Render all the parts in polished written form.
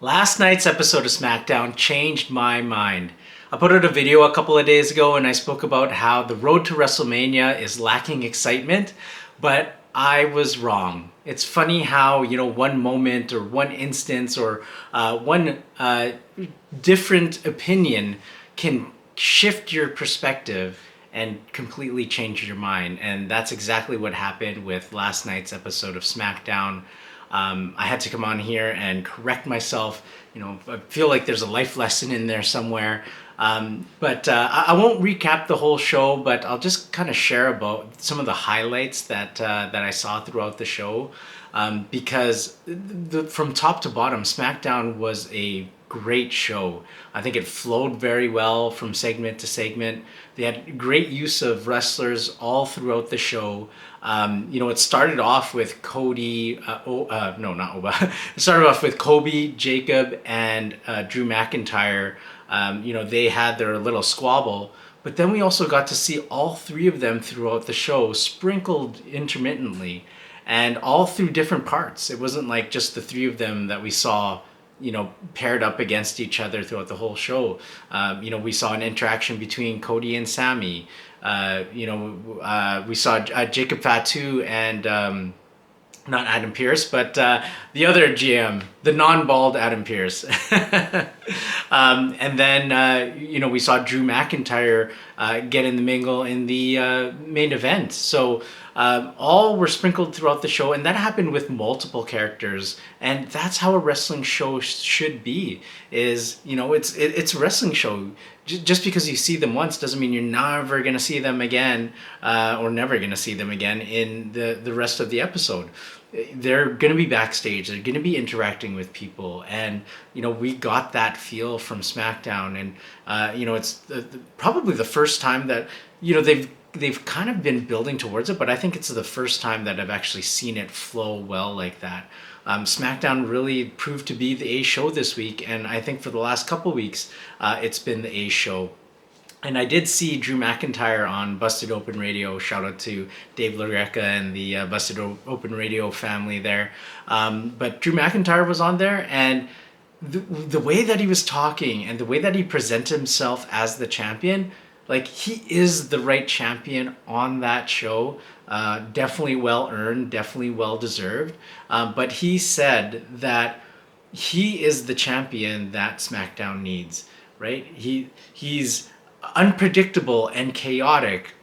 Last night's episode of SmackDown changed my mind. I put out a video a couple of days ago and I spoke about how the road to WrestleMania is lacking excitement, but I was wrong. It's funny how, one moment or one instance or one different opinion can shift your perspective and completely change your mind. And that's exactly what happened with last night's episode of SmackDown. I had to come on here and correct myself. I feel like there's a life lesson in there somewhere. But I won't recap the whole show, but I'll just kind of share about some of the highlights that I saw throughout the show. Because from top to bottom, SmackDown was a great show. I think it flowed very well from segment to segment. They had great use of wrestlers all throughout the show. It started off with Cody. No, not Oba. It started off with Kobe, Jacob, and Drew McIntyre. They had their little squabble. But then we also got to see all three of them throughout the show, sprinkled intermittently, and all through different parts. It wasn't like just the three of them that we saw, paired up against each other throughout the whole show. We saw an interaction between Cody and Sammy. We saw Jacob Fatu and not Adam Pearce, but the other GM, the non-bald Adam Pearce. And then, we saw Drew McIntyre get in the mingle in the main event. So all were sprinkled throughout the show, and that happened with multiple characters. And that's how a wrestling show should be. It's a wrestling show. Just because you see them once doesn't mean you're never going to see them again, or never going to see them again in the rest of the episode. They're going to be backstage. They're going to be interacting with people. And, we got that feel from SmackDown. And, it's probably the first time that, they've kind of been building towards it, but I think it's the first time that I've actually seen it flow well like that. SmackDown really proved to be the A show this week, and I think for the last couple weeks, it's been the A show. And I did see Drew McIntyre on Busted Open Radio. Shout out to Dave LaGreca and the Busted Open Radio family there. But Drew McIntyre was on there, and the way that he was talking and the way that he presented himself as the champion, like, he is the right champion on that show. Definitely well earned, definitely well deserved. But he said that he is the champion that SmackDown needs, right? He's unpredictable and chaotic,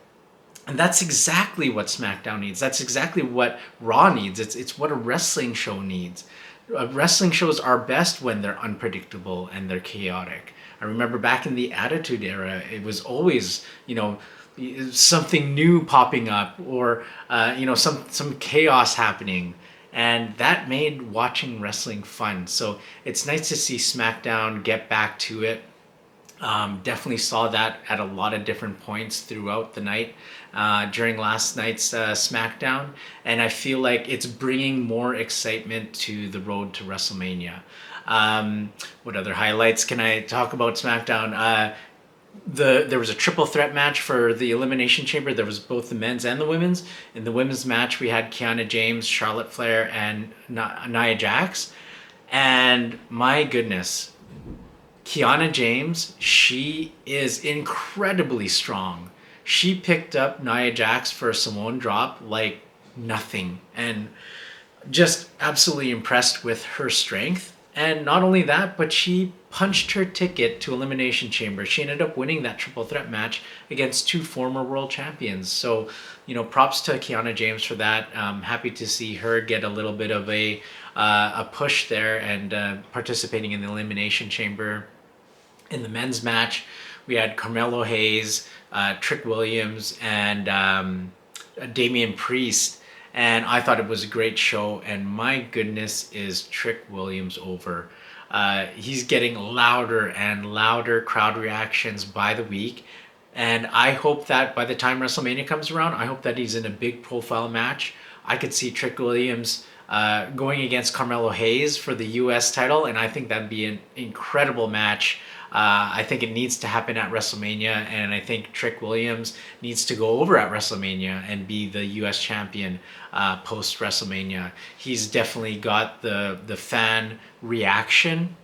and that's exactly what SmackDown needs. That's exactly what Raw needs. It's what a wrestling show needs. Wrestling shows are best when they're unpredictable and they're chaotic. I remember back in the Attitude Era, it was always, something new popping up, or some chaos happening, and that made watching wrestling fun. So it's nice to see SmackDown get back to it. Definitely saw that at a lot of different points throughout the night during last night's SmackDown, and I feel like it's bringing more excitement to the road to WrestleMania. What other highlights can I talk about SmackDown? There was a triple threat match for the Elimination Chamber. There was both the men's and the women's. In the women's match, we had Kiana James, Charlotte Flair, and Nia Jax. And my goodness, Kiana James, she is incredibly strong. She picked up Nia Jax for a Samoan drop like nothing, and just absolutely impressed with her strength. And not only that, but she punched her ticket to Elimination Chamber. She ended up winning that triple threat match against two former world champions. So, props to Kiana James for that. Happy to see her get a little bit of a push there and participating in the Elimination Chamber. In the men's match, we had Carmelo Hayes, Trick Williams, and Damian Priest. And I thought it was a great show, and my goodness, is Trick Williams over. He's getting louder and louder crowd reactions by the week, and I hope that by the time WrestleMania comes around, I hope that he's in a big profile match. I could see Trick Williams going against Carmelo Hayes for the US title, and I think that'd be an incredible match. I think it needs to happen at WrestleMania, and I think Trick Williams needs to go over at WrestleMania and be the U.S. champion post WrestleMania. He's definitely got the fan reaction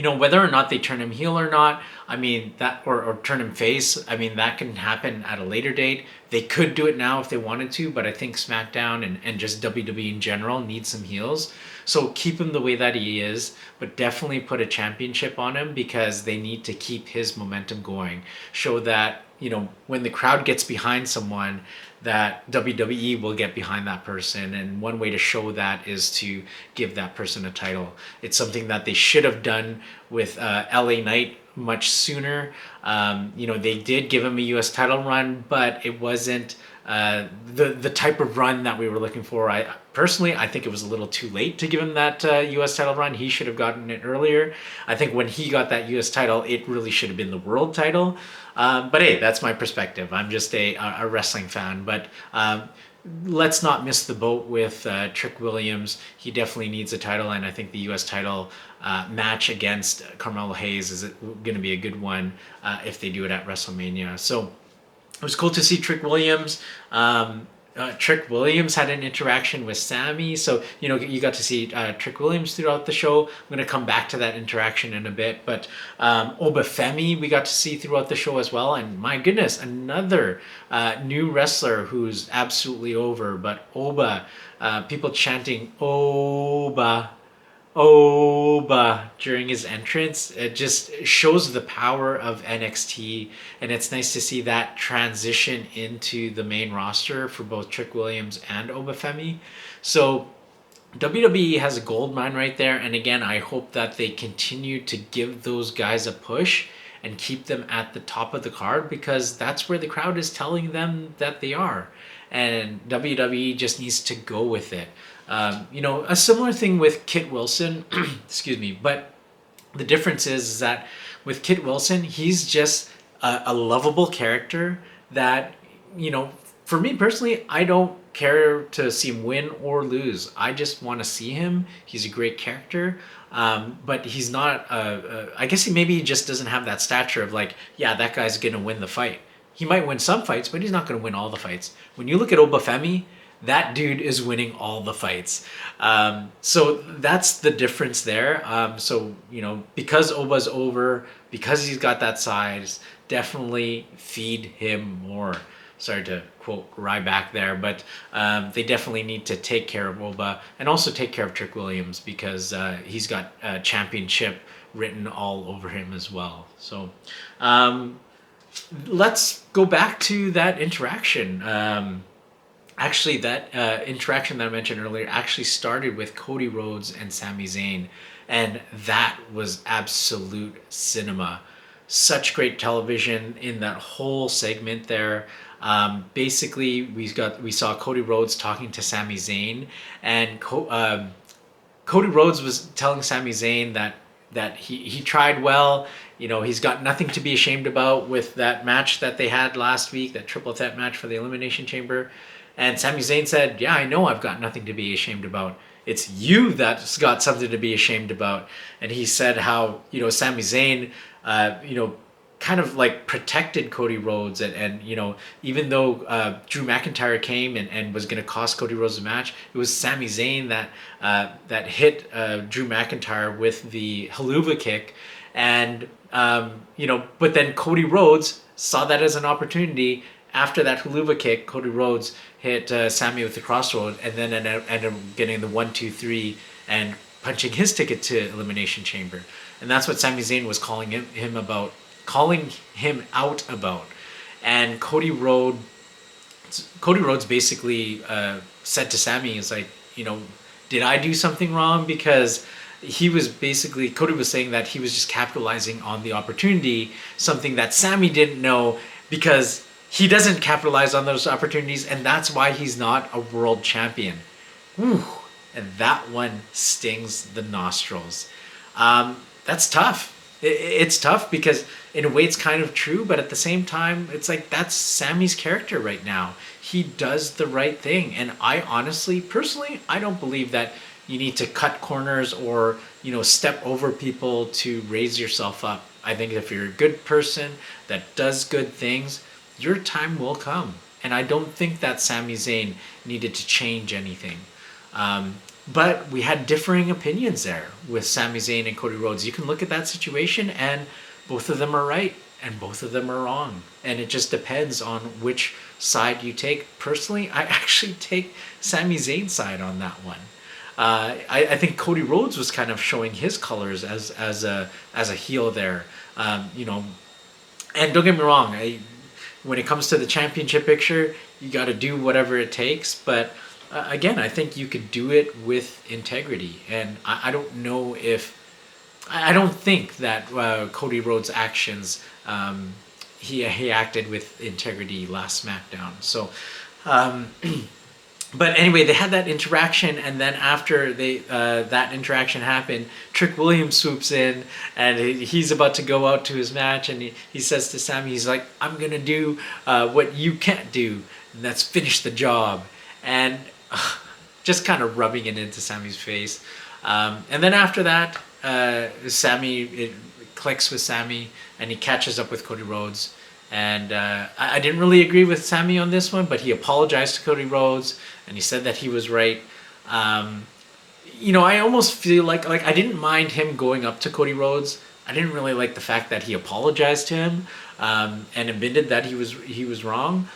Whether or not they turn him heel or not, I mean, that, or turn him face, I mean, that can happen at a later date. They could do it now if they wanted to, but I think SmackDown and just WWE in general needs some heels. So keep him the way that he is, but definitely put a championship on him because they need to keep his momentum going. Show that, when the crowd gets behind someone, that WWE will get behind that person. And one way to show that is to give that person a title. It's something that they should have done with LA Knight much sooner. They did give him a U.S. title run, but it wasn't the type of run that we were looking for. I think it was a little too late to give him that U.S. title run. He should have gotten it earlier. I think when he got that U.S. title, it really should have been the world title. But hey, that's my perspective. I'm just a wrestling fan. But let's not miss the boat with Trick Williams. He definitely needs a title, and I think the U.S. title match against Carmelo Hayes is going to be a good one if they do it at WrestleMania. So it was cool to see Trick Williams. Trick Williams had an interaction with Sammy, so you got to see Trick Williams throughout the show. I'm going to come back to that interaction in a bit, but Obafemi we got to see throughout the show as well, and my goodness, another new wrestler who's absolutely over. But Oba, people chanting Oba, Oba during his entrance, it just shows the power of NXT, and it's nice to see that transition into the main roster for both Trick Williams and Obafemi. So WWE has a gold mine right there, and again, I hope that they continue to give those guys a push and keep them at the top of the card, because that's where the crowd is telling them that they are, and WWE just needs to go with it. A similar thing with Kit Wilson, excuse me, but the difference is that with Kit Wilson, he's just a lovable character that, for me personally, I don't care to see him win or lose. I just want to see him. He's a great character, but he's not, I guess he just doesn't have that stature of like, yeah, that guy's going to win the fight. He might win some fights, but he's not going to win all the fights. When you look at Obafemi, that dude is winning all the fights. So that's the difference there. Because Oba's over, because he's got that size, definitely feed him more. Sorry to quote Ryback there, but they definitely need to take care of Oba and also take care of Trick Williams, because he's got a championship written all over him as well. So let's go back to that interaction. Actually, that interaction that I mentioned earlier actually started with Cody Rhodes and Sami Zayn, and that was absolute cinema. Such great television in that whole segment there. Basically, we saw Cody Rhodes talking to Sami Zayn, and Cody Rhodes was telling Sami Zayn that he tried well. He's got nothing to be ashamed about with that match that they had last week, that triple threat match for the Elimination Chamber. And Sami Zayn said, yeah, I know I've got nothing to be ashamed about. It's you that's got something to be ashamed about. And he said how, Sami Zayn, kind of like protected Cody Rhodes. And even though Drew McIntyre came and was going to cost Cody Rhodes the match, it was Sami Zayn that hit Drew McIntyre with the haluva kick. And, but then Cody Rhodes saw that as an opportunity. After that haluva kick, Cody Rhodes hit Sami with the crossroad, and then ended up getting the 1-2-3 and punching his ticket to Elimination Chamber. And that's what Sami Zayn was calling him out about. And Cody Rhodes basically said to Sami, "Is like, did I do something wrong?" Because Cody was saying that he was just capitalizing on the opportunity, something that Sami didn't know, because he doesn't capitalize on those opportunities, and that's why he's not a world champion. Whew. And that one stings the nostrils. That's tough. It's tough because in a way it's kind of true, but at the same time, it's like that's Sami's character right now. He does the right thing. And I honestly, personally, I don't believe that you need to cut corners or, step over people to raise yourself up. I think if you're a good person that does good things, your time will come. And I don't think that Sami Zayn needed to change anything. But we had differing opinions there with Sami Zayn and Cody Rhodes. You can look at that situation and both of them are right and both of them are wrong. And it just depends on which side you take. Personally, I actually take Sami Zayn's side on that one. I think Cody Rhodes was kind of showing his colors as a heel there. You know, and don't get me wrong, when it comes to the championship picture, you got to do whatever it takes. But again, I think you could do it with integrity. And I don't know if I don't think that Cody Rhodes' actions he acted with integrity last SmackDown. So. But anyway, they had that interaction, and then after that interaction happened, Trick Williams swoops in, and he's about to go out to his match, and he says to Sami, he's like, "I'm gonna do what you can't do, and that's finish the job," and just kind of rubbing it into Sami's face. And then after that, it clicks with Sami, and he catches up with Cody Rhodes. And I didn't really agree with Sami on this one, but he apologized to Cody Rhodes, and he said that he was right. You know, I almost feel like I didn't mind him going up to Cody Rhodes. I didn't really like the fact that he apologized to him and admitted that he was wrong.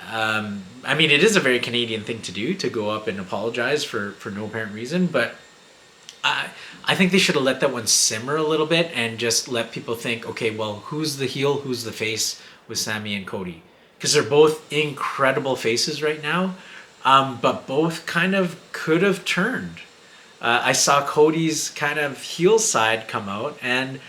I mean, it is a very Canadian thing to do, to go up and apologize for no apparent reason, but I think they should have let that one simmer a little bit and just let people think, okay, well, who's the heel, who's the face with Sami and Cody? Because they're both incredible faces right now, but both kind of could have turned. I saw Cody's kind of heel side come out and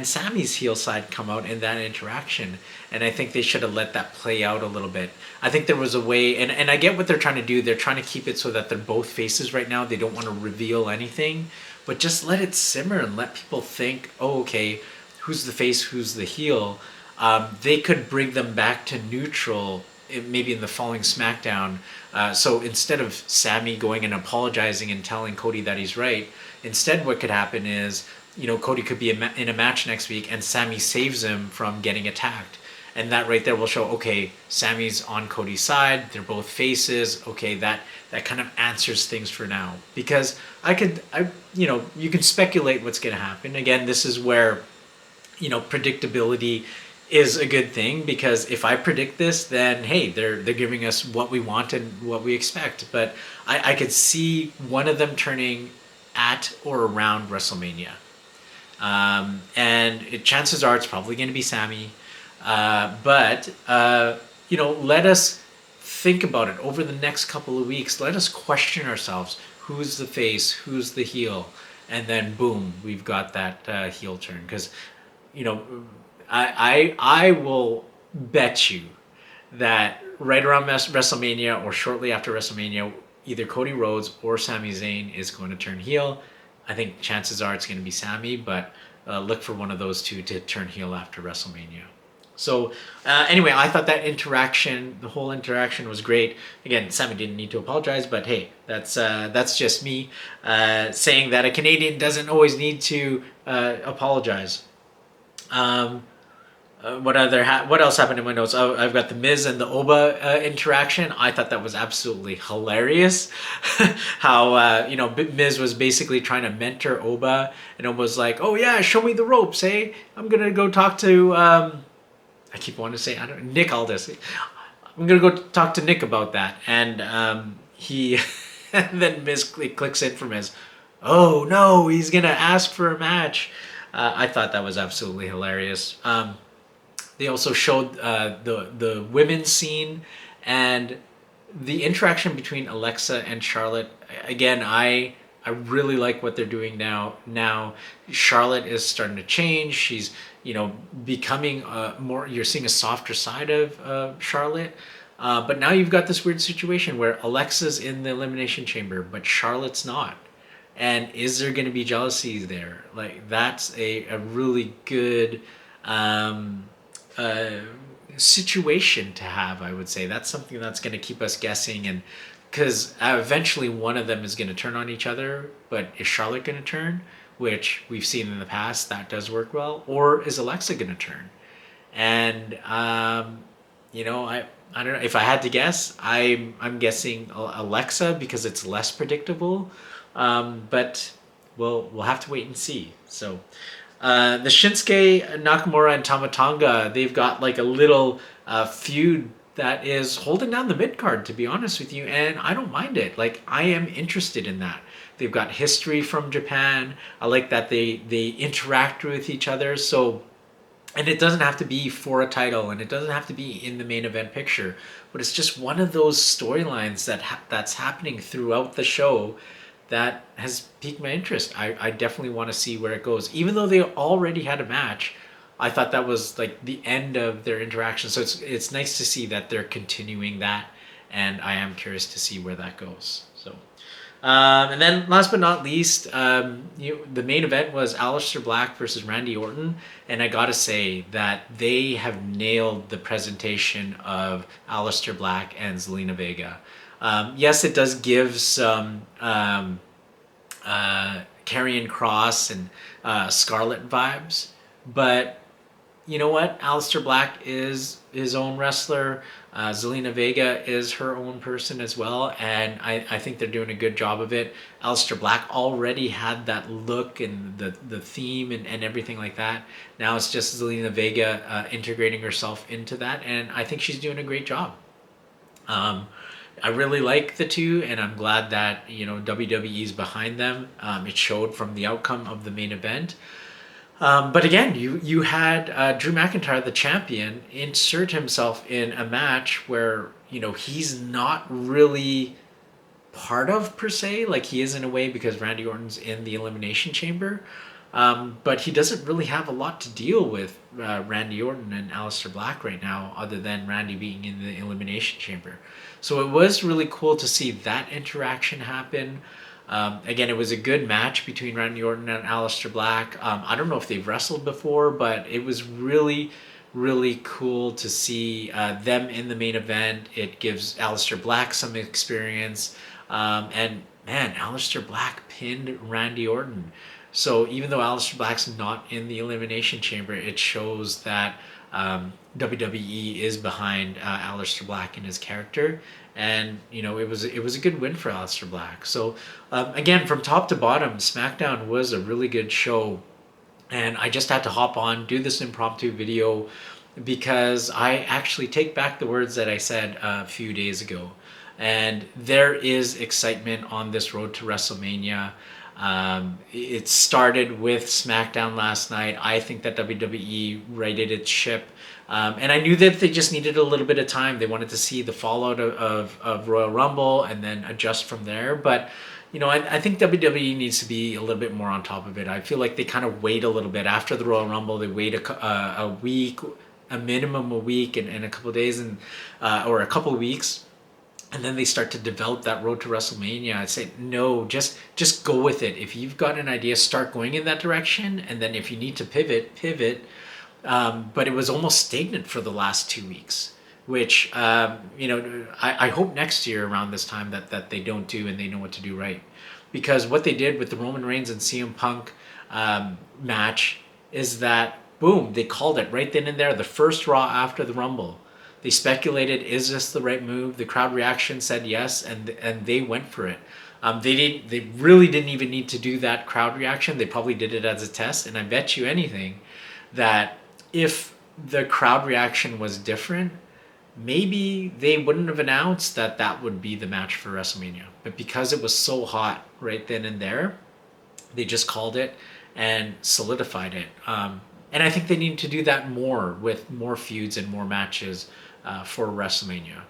Sami's heel side come out in that interaction. And I think they should have let that play out a little bit. I think there was a way, and I get what they're trying to do. They're trying to keep it so that they're both faces right now. They don't want to reveal anything. But just let it simmer and let people think, oh, okay, who's the face, who's the heel? They could bring them back to neutral maybe in the following SmackDown. So instead of Sami going and apologizing and telling Cody that he's right, instead what could happen is, you know, Cody could be in a match next week and Sami saves him from getting attacked. And that right there will show, okay, Sami's on Cody's side. They're both faces. Okay, that kind of answers things for now. Because you know, you can speculate what's going to happen. Again, this is where, you know, predictability is a good thing, because if I predict this, then hey, they're giving us what we want and what we expect. But I could see one of them turning at or around WrestleMania. And chances are it's probably going to be Sami. But you know, let us think about it over the next couple of weeks. Let us question ourselves. Who's the face? Who's the heel? And then boom, we've got that heel turn. Because, you know, I will bet you that right around WrestleMania or shortly after WrestleMania, either Cody Rhodes or Sami Zayn is going to turn heel. I think chances are it's going to be Sami, but look for one of those two to turn heel after WrestleMania. So anyway, I thought that the whole interaction was great. Again, Sami didn't need to apologize, but hey, that's just me saying that a Canadian doesn't always need to apologize. What else happened in my notes? I've got the Miz and the Oba interaction. I thought that was absolutely hilarious. How you know, Miz was basically trying to mentor Oba, and Oba was like, "Oh yeah, show me the ropes, eh? I'm gonna go talk to I keep wanting to say Nick Aldis. I'm gonna go talk to Nick about that." And he and then Miz clicks in for Miz. Oh no, he's gonna ask for a match. I thought that was absolutely hilarious. They also showed the women's scene and the interaction between Alexa and Charlotte. Again, I really like what they're doing now. Now Charlotte is starting to change. She's, you know, becoming more. You're seeing a softer side of Charlotte. But now you've got this weird situation where Alexa's in the Elimination Chamber, but Charlotte's not. And is there going to be jealousy there? Like, that's a really good situation to have, I would say. That's something that's going to keep us guessing, and because eventually one of them is going to turn on each other. But is Charlotte going to turn, which we've seen in the past that does work well, or is Alexa going to turn? And you know, I don't know. If I had to guess, I'm guessing Alexa, because it's less predictable. But we'll have to wait and see. So the Shinsuke Nakamura and Tama Tonga, they've got like a little feud that is holding down the mid card, to be honest with you, and I don't mind it. Like, I am interested in that. They've got history from Japan. I like that they interact with each other. So, and it doesn't have to be for a title, and it doesn't have to be in the main event picture, but it's just one of those storylines that's happening throughout the show that has piqued my interest. I definitely want to see where it goes. Even though they already had a match, I thought that was like the end of their interaction. So it's nice to see that they're continuing that, and I am curious to see where that goes. So, and then last but not least, the main event was Aleister Black versus Randy Orton, and I gotta say that they have nailed the presentation of Aleister Black and Zelina Vega. Yes, it does give some Karrion Kross and Scarlett vibes, but you know what? Aleister Black is his own wrestler. Zelina Vega is her own person as well, and I think they're doing a good job of it. Aleister Black already had that look and the theme and everything like that. Now it's just Zelina Vega integrating herself into that, and I think she's doing a great job. I really like the two, and I'm glad that WWE's behind them. It showed from the outcome of the main event. But again, you had Drew McIntyre, the champion, insert himself in a match where he's not really part of per se, like he is in a way because Randy Orton's in the Elimination Chamber. But he doesn't really have a lot to deal with Randy Orton and Aleister Black right now, other than Randy being in the Elimination Chamber. So it was really cool to see that interaction happen. Again, it was a good match between Randy Orton and Aleister Black. I don't know if they've wrestled before, but it was really, really cool to see them in the main event. It gives Aleister Black some experience. And man, Aleister Black pinned Randy Orton. So even though Aleister Black's not in the Elimination Chamber, it shows that WWE is behind Aleister Black and his character. And it was a good win for Aleister Black. So again, from top to bottom, SmackDown was a really good show, and I just had to hop on, do this impromptu video, because I actually take back the words that I said a few days ago. And there is excitement on this road to WrestleMania. It started with SmackDown last night. I think that WWE righted its ship. And I knew that they just needed a little bit of time. They wanted to see the fallout of Royal Rumble and then adjust from there. But, I think WWE needs to be a little bit more on top of it. I feel like they kind of wait a little bit. After the Royal Rumble, they wait a week, a minimum a week and a couple of days or a couple of weeks. And then they start to develop that road to WrestleMania. I'd say, no, just go with it. If you've got an idea, start going in that direction. And then if you need to pivot. But it was almost stagnant for the last 2 weeks, which, I hope next year around this time that they don't do and they know what to do right. Because what they did with the Roman Reigns and CM Punk match is that, boom, they called it right then and there, the first Raw after the Rumble. They speculated, is this the right move? The crowd reaction said yes, and they went for it. They really didn't even need to do that crowd reaction. They probably did it as a test, and I bet you anything that if the crowd reaction was different, maybe they wouldn't have announced that would be the match for WrestleMania. But because it was so hot right then and there, they just called it and solidified it. And I think they need to do that more with more feuds and more matches for WrestleMania.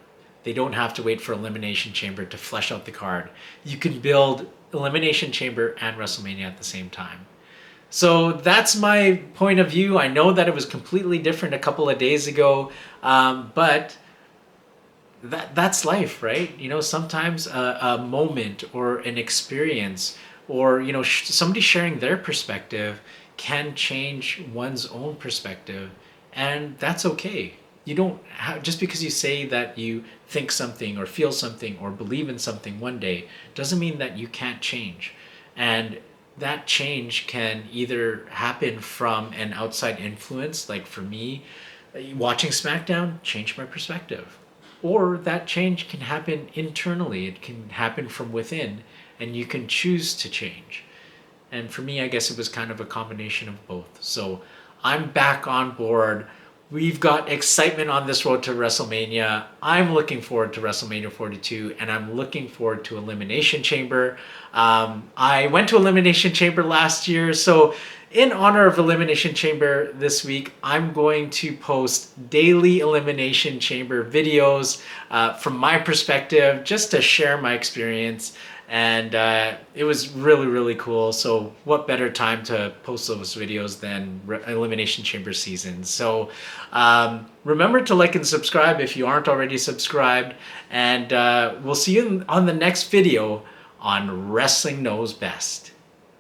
They don't have to wait for Elimination Chamber to flesh out the card. You can build Elimination Chamber and WrestleMania at the same time. So that's my point of view. I know that it was completely different a couple of days ago, but that's life, right? Sometimes a moment or an experience or, somebody sharing their perspective can change one's own perspective, and that's okay. You don't have, just because you say that you think something or feel something or believe in something one day doesn't mean that you can't change. And that change can either happen from an outside influence, like for me, watching SmackDown changed my perspective. Or that change can happen internally. It can happen from within. and you can choose to change. And for me, I guess it was kind of a combination of both. So I'm back on board. We've got excitement on this road to WrestleMania. I'm looking forward to WrestleMania 42, and I'm looking forward to Elimination Chamber. I went to Elimination Chamber last year, so in honor of Elimination Chamber this week, I'm going to post daily Elimination Chamber videos from my perspective, just to share my experience. And it was really, really cool. So what better time to post those videos than Elimination Chamber season? So remember to like and subscribe if you aren't already subscribed. And we'll see you on the next video on Wrestling Knows Best.